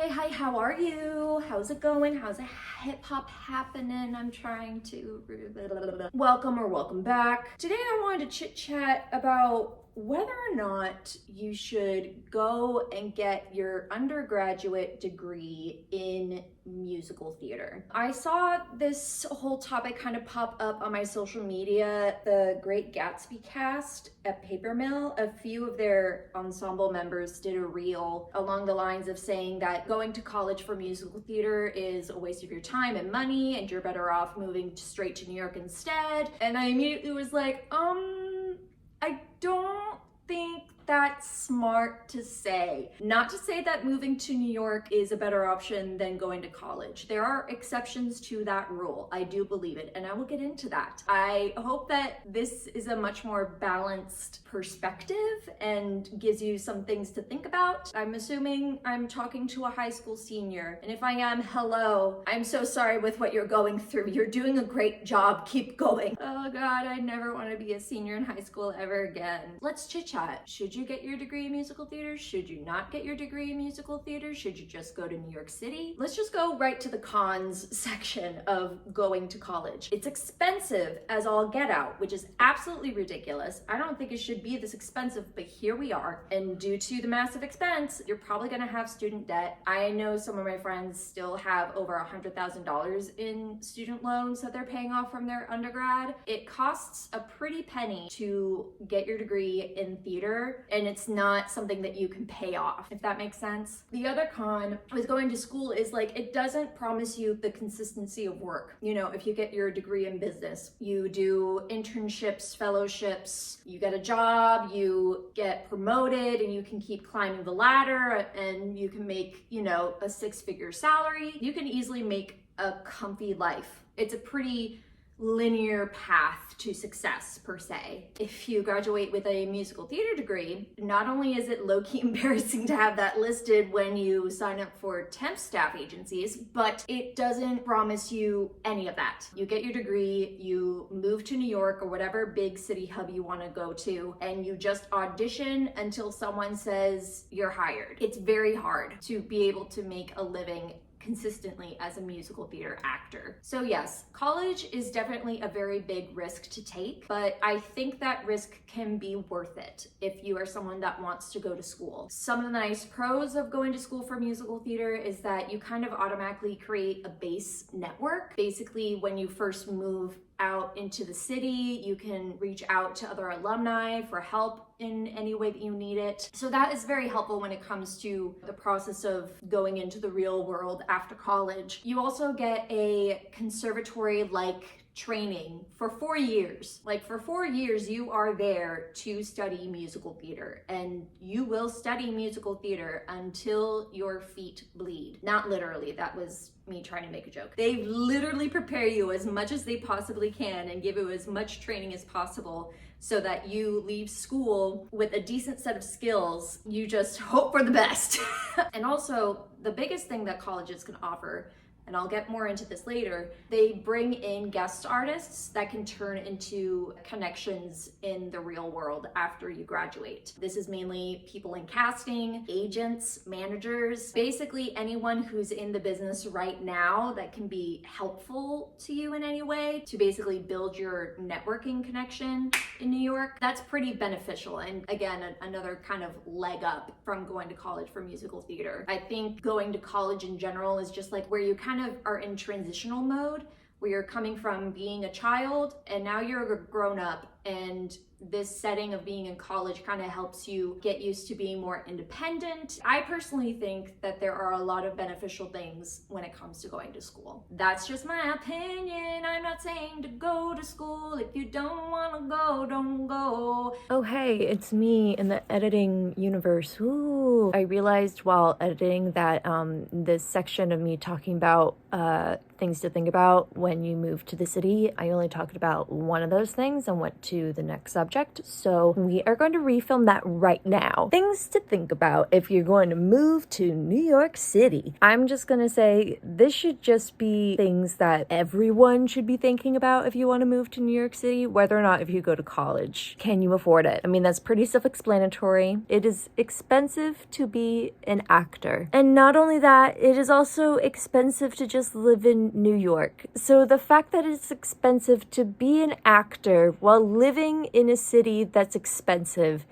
Hey, hi, how are you? How's it going? How's the hip hop happening? I'm trying to welcome back. Today I wanted to chit chat about whether or not you should go and get your undergraduate degree in musical theater. I saw this whole topic kind of pop up on my social media. The Great Gatsby cast at Paper Mill, a few of their ensemble members did a reel along the lines of saying that going to college for musical theater is a waste of your time and money and you're better off moving straight to New York instead. And I immediately was like, I don't think that's smart to say. Not to say that moving to New York is a better option than going to college. There are exceptions to that rule. I do believe it, and I will get into that. I hope that this is a much more balanced perspective and gives you some things to think about. I'm assuming I'm talking to a high school senior, and if I am, hello. I'm so sorry with what you're going through. You're doing a great job. Keep going. Oh God, I never want to be a senior in high school ever again. Let's chit chat. Should you get your degree in musical theater? Should you not get your degree in musical theater? Should you just go to New York City? Let's just go right to the cons section of going to college. It's expensive as all get out, which is absolutely ridiculous. I don't think it should be this expensive, but here we are. And due to the massive expense, you're probably gonna have student debt. I know some of my friends still have over $100,000 in student loans that they're paying off from their undergrad. It costs a pretty penny to get your degree in theater, and it's not something that you can pay off, if that makes sense. The other con with going to school is like, it doesn't promise you the consistency of work. You know, if you get your degree in business, you do internships, fellowships, you get a job, you get promoted, and you can keep climbing the ladder, and you can make, you know, a six-figure salary. You can easily make a comfy life. It's a pretty linear path to success per se. If you graduate with a musical theater degree, not only is it low-key embarrassing to have that listed when you sign up for temp staff agencies, but it doesn't promise you any of that. You get your degree, you move to New York or whatever big city hub you want to go to, and you just audition until someone says you're hired. It's very hard to be able to make a living consistently as a musical theater actor. So yes, college is definitely a very big risk to take, but I think that risk can be worth it if you are someone that wants to go to school. Some of the nice pros of going to school for musical theater is that you kind of automatically create a base network. Basically, when you first move out into the city, you can reach out to other alumni for help in any way that you need it. So that is very helpful when it comes to the process of going into the real world after college. You also get a conservatory-like training for 4 years. Like for 4 years, you are there to study musical theater, and you will study musical theater until your feet bleed. Not literally, that was me trying to make a joke. They literally prepare you as much as they possibly can and give you as much training as possible so that you leave school with a decent set of skills. You just hope for the best. And also, the biggest thing that colleges can offer, and I'll get more into this later, they bring in guest artists that can turn into connections in the real world after you graduate. This is mainly people in casting, agents, managers, basically anyone who's in the business right now that can be helpful to you in any way to basically build your networking connection in New York. That's pretty beneficial, and again, another kind of leg up from going to college for musical theater. I think going to college in general is just like where you kind of are in transitional mode, where you're coming from being a child and now you're a grown up, and this setting of being in college kind of helps you get used to being more independent. I personally think that there are a lot of beneficial things when it comes to going to school. That's just my opinion. I'm not saying to go to school. If you don't want to go, don't go. Oh, hey, it's me in the editing universe. Ooh. I realized while editing that this section of me talking about things to think about when you move to the city, I only talked about one of those things and went to the next subject. So we are going to refilm that right now. Things to think about if you're going to move to New York City. I'm just going to say this should just be things that everyone should be thinking about if you want to move to New York City, whether or not if you go to college. Can you afford it? I mean, that's pretty self-explanatory. It is expensive to be an actor. And not only that, it is also expensive to just live in New York. So the fact that it's expensive to be an actor while living in a city that's expensive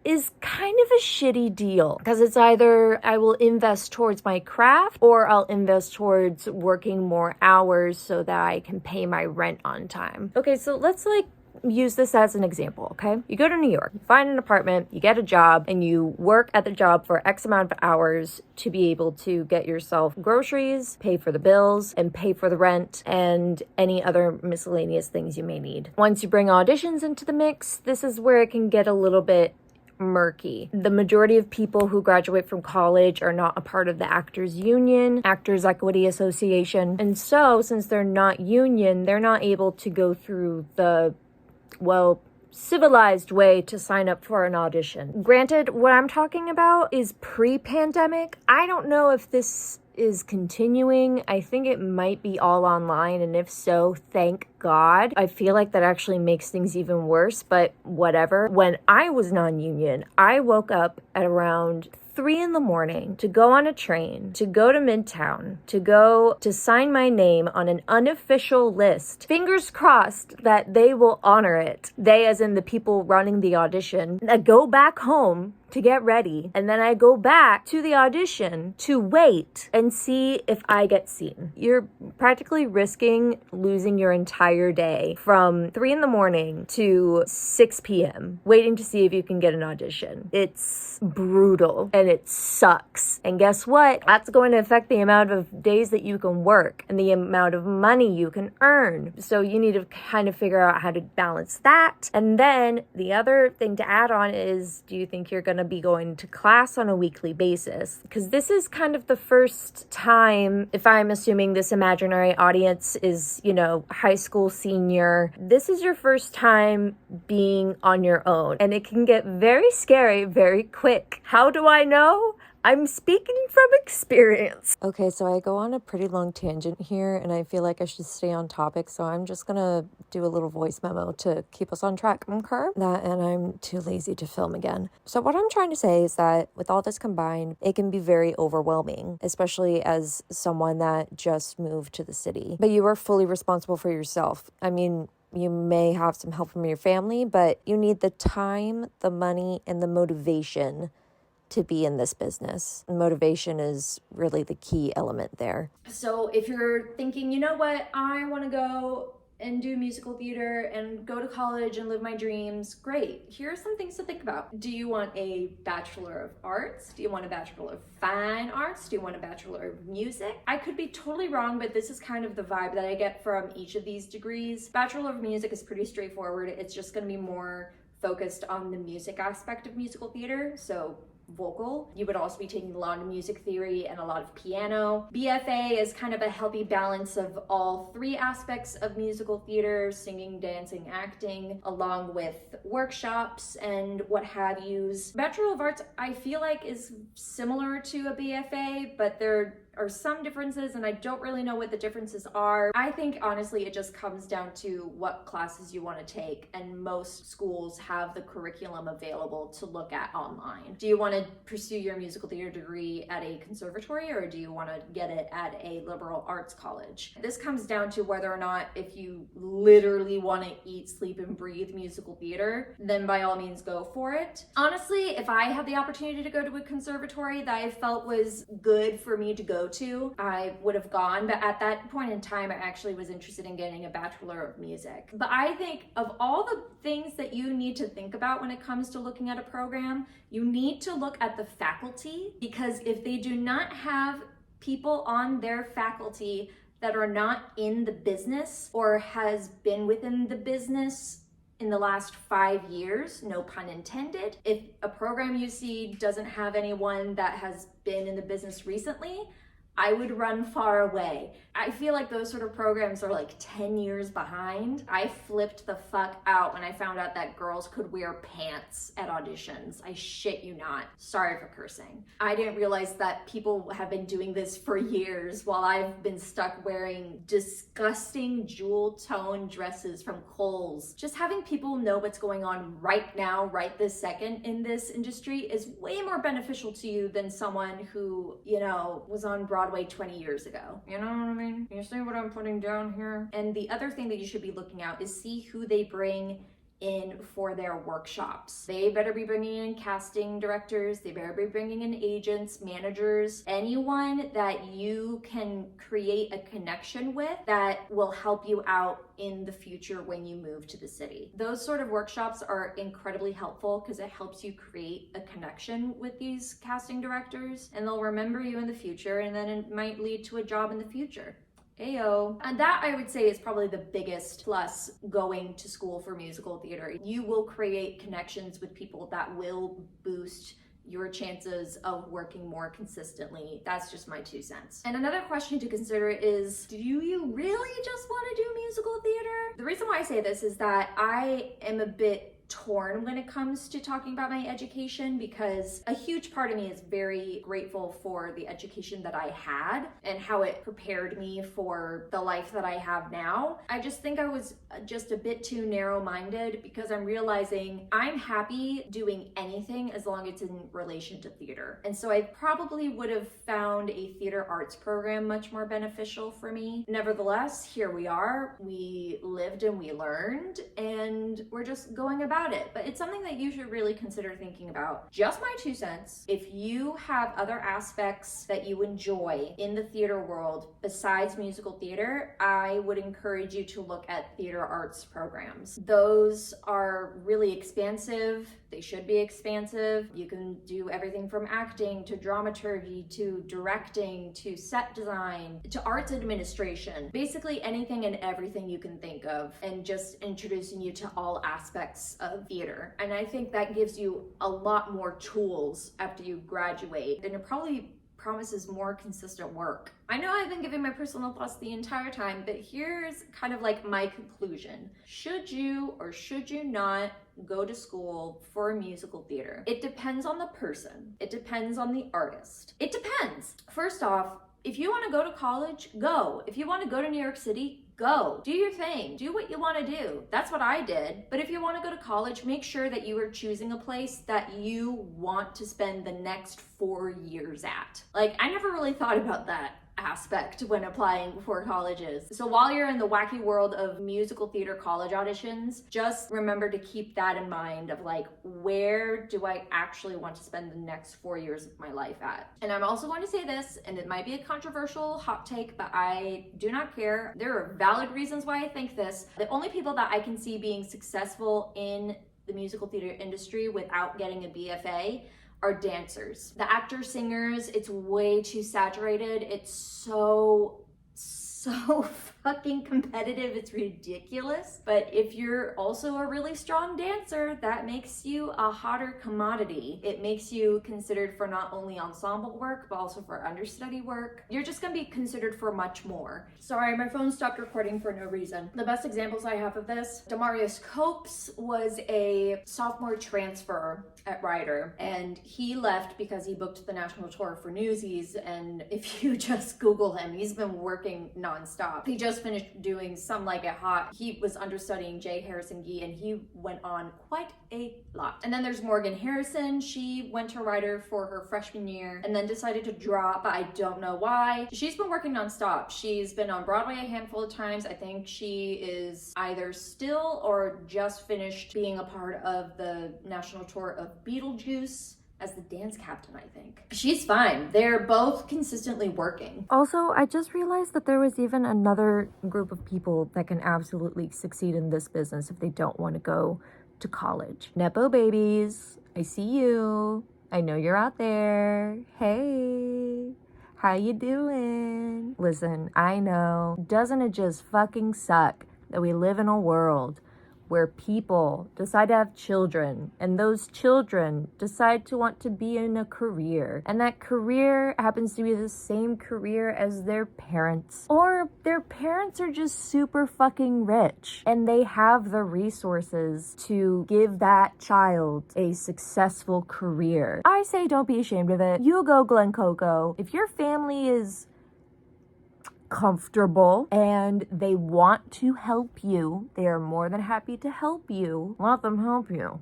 is kind of a shitty deal, because it's either I will invest towards my craft or I'll invest towards working more hours so that I can pay my rent on time. Okay, so let's use this as an example, okay? You go to New York, you find an apartment, you get a job, and you work at the job for X amount of hours to be able to get yourself groceries, pay for the bills, and pay for the rent, and any other miscellaneous things you may need. Once you bring auditions into the mix, this is where it can get a little bit murky. The majority of people who graduate from college are not a part of the Actors Union, Actors Equity Association, and so since they're not union, they're not able to go through the civilized way to sign up for an audition. Granted, what I'm talking about is pre-pandemic. I don't know if this is continuing. I think it might be all online, and if so, thank God. I feel like that actually makes things even worse, but whatever. When I was non-union, I woke up at around 3 a.m. to go on a train, to go to Midtown, to go to sign my name on an unofficial list. Fingers crossed that they will honor it. They, as in the people running the audition, I go back home to get ready, and then I go back to the audition to wait and see if I get seen. You're practically risking losing your entire day from 3 a.m. to 6 p.m. waiting to see if you can get an audition. It's brutal and it sucks. And guess what? That's going to affect the amount of days that you can work and the amount of money you can earn. So you need to kind of figure out how to balance that. And then the other thing to add on is, do you think you're going to be going to class on a weekly basis? Because this is kind of the first time, if I'm assuming this imaginary audience is, high school senior, this is your first time being on your own. And it can get very scary very quick. How do I know? I'm speaking from experience. Okay, so I go on a pretty long tangent here, and I feel like I should stay on topic, so I'm just gonna do a little voice memo to keep us on track, okay? And I'm too lazy to film again. So what I'm trying to say is that with all this combined, it can be very overwhelming, especially as someone that just moved to the city. But you are fully responsible for yourself. I mean, you may have some help from your family, but you need the time, the money, and the motivation to be in this business. Motivation is really the key element there. So if you're thinking, you know what, I want to go and do musical theater and go to college and live my dreams, great. Here are some things to think about. Do you want a Bachelor of Arts? Do you want a Bachelor of Fine Arts? Do you want a Bachelor of Music? I could be totally wrong, but this is kind of the vibe that I get from each of these degrees. Bachelor of Music is pretty straightforward. It's just going to be more focused on the music aspect of musical theater. So vocal. You would also be taking a lot of music theory and a lot of piano. BFA is kind of a healthy balance of all three aspects of musical theater: singing, dancing, acting, along with workshops and what have yous. Bachelor of Arts, I feel like, is similar to a BFA, but there are some differences, and I don't really know what the differences are. I think honestly it just comes down to what classes you want to take, and most schools have the curriculum available to look at online. Do you want to pursue your musical theater degree at a conservatory, or do you want to get it at a liberal arts college? This comes down to whether or not, if you literally want to eat, sleep, and breathe musical theater, then by all means go for it. Honestly, if I had the opportunity to go to a conservatory that I felt was good for me to go to, I would have gone, but at that point in time I actually was interested in getting a Bachelor of Music. But I think of all the things that you need to think about when it comes to looking at a program, you need to look at the faculty, because if they do not have people on their faculty that are not in the business or has been within the business in the last 5 years, no pun intended. If a program you see doesn't have anyone that has been in the business recently, I would run far away. I feel like those sort of programs are like 10 years behind. I flipped the fuck out when I found out that girls could wear pants at auditions. I shit you not. Sorry for cursing. I didn't realize that people have been doing this for years while I've been stuck wearing disgusting jewel tone dresses from Kohl's. Just having people know what's going on right now, right this second in this industry is way more beneficial to you than someone who, you know, was on Broadway 20 years ago. You know what I mean? You see what I'm putting down here? And the other thing that you should be looking at is see who they bring in for their workshops. They better be bringing in casting directors, they better be bringing in agents, managers, anyone that you can create a connection with that will help you out in the future when you move to the city. Those sort of workshops are incredibly helpful because it helps you create a connection with these casting directors, and they'll remember you in the future, and then it might lead to a job in the future. Ayo. And that, I would say, is probably the biggest plus going to school for musical theater. You will create connections with people that will boost your chances of working more consistently. That's just my 2 cents. And another question to consider is, do you really just want to do musical theater? The reason why I say this is that I am a bit torn when it comes to talking about my education, because a huge part of me is very grateful for the education that I had and how it prepared me for the life that I have now. I just think I was just a bit too narrow-minded, because I'm realizing I'm happy doing anything as long as it's in relation to theater. And so I probably would have found a theater arts program much more beneficial for me. Nevertheless, here we are. We lived and we learned, and we're just going about it. But it's something that you should really consider thinking about. Just my 2 cents. If you have other aspects that you enjoy in the theater world besides musical theater, I would encourage you to look at theater arts programs. Those are really expansive. They should be expansive. You can do everything from acting to dramaturgy to directing to set design to arts administration. Basically anything and everything you can think of, and just introducing you to all aspects of theater. And I think that gives you a lot more tools after you graduate, and it probably promises more consistent work. I know I've been giving my personal thoughts the entire time, but here's kind of like my conclusion. Should you or should you not go to school for musical theater? It depends on the person. It depends on the artist. It depends. First off, if you want to go to college, go. If you want to go to New York City, go. Do your thing. Do what you want to do. That's what I did. But if you want to go to college, make sure that you are choosing a place that you want to spend the next 4 years at. Like, I never really thought about that aspect when applying for colleges. So while you're in the wacky world of musical theater college auditions, just remember to keep that in mind of like, where do I actually want to spend the next 4 years of my life at? And I'm also going to say this, and it might be a controversial hot take, but I do not care. There are valid reasons why I think this. The only people that I can see being successful in the musical theater industry without getting a BFA are dancers. The actors, singers, it's way too saturated. It's so fucking competitive, it's ridiculous. But if you're also a really strong dancer, that makes you a hotter commodity. It makes you considered for not only ensemble work, but also for understudy work. You're just gonna be considered for much more. Sorry, my phone stopped recording for no reason. The best examples I have of this, Demarius Copes was a sophomore transfer at Rider, and he left because he booked the national tour for Newsies, and if you just Google him, he's been working nonstop. He just finished doing Some Like It Hot. He was understudying J. Harrison Gee, and he went on quite a lot. And then there's Morgan Harrison. She went to Rider for her freshman year and then decided to drop, but I don't know why. She's been working nonstop. She's been on Broadway a handful of times. I think she is either still or just finished being a part of the national tour of Beetlejuice as the dance captain, I think. She's fine. They're both consistently working. Also, I just realized that there was even another group of people that can absolutely succeed in this business if they don't want to go to college. Nepo babies, I see you. I know you're out there. Hey, how you doing? Listen, I know, doesn't it just fucking suck that we live in a world where people decide to have children, and those children decide to want to be in a career, and that career happens to be the same career as their parents, or their parents are just super fucking rich and they have the resources to give that child a successful career. I say don't be ashamed of it. You go, Glen Coco. If your family is comfortable and they want to help you, they are more than happy to help you. Let them help you.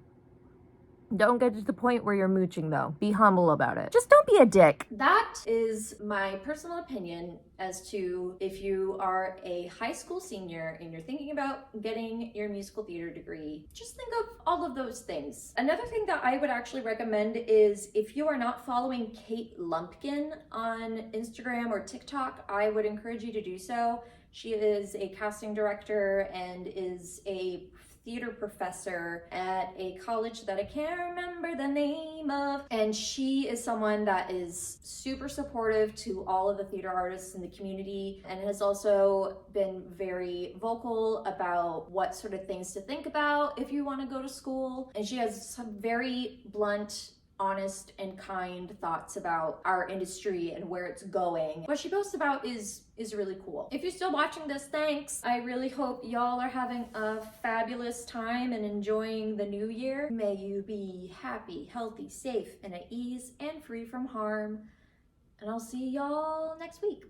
Don't get to the point where you're mooching, though. Be humble about it. Just don't be a dick. That is my personal opinion as to if you are a high school senior and you're thinking about getting your musical theater degree, just think of all of those things. Another thing that I would actually recommend is if you are not following Kate Lumpkin on Instagram or TikTok, I would encourage you to do so. She is a casting director and is a theater professor at a college that I can't remember the name of. And she is someone that is super supportive to all of the theater artists in the community and has also been very vocal about what sort of things to think about if you want to go to school. And she has some very blunt, honest and kind thoughts about our industry and where it's going. What she posts about is really cool. If you're still watching this, thanks. I really hope y'all are having a fabulous time and enjoying the new year. May you be happy, healthy, safe, and at ease and free from harm. And I'll see y'all next week.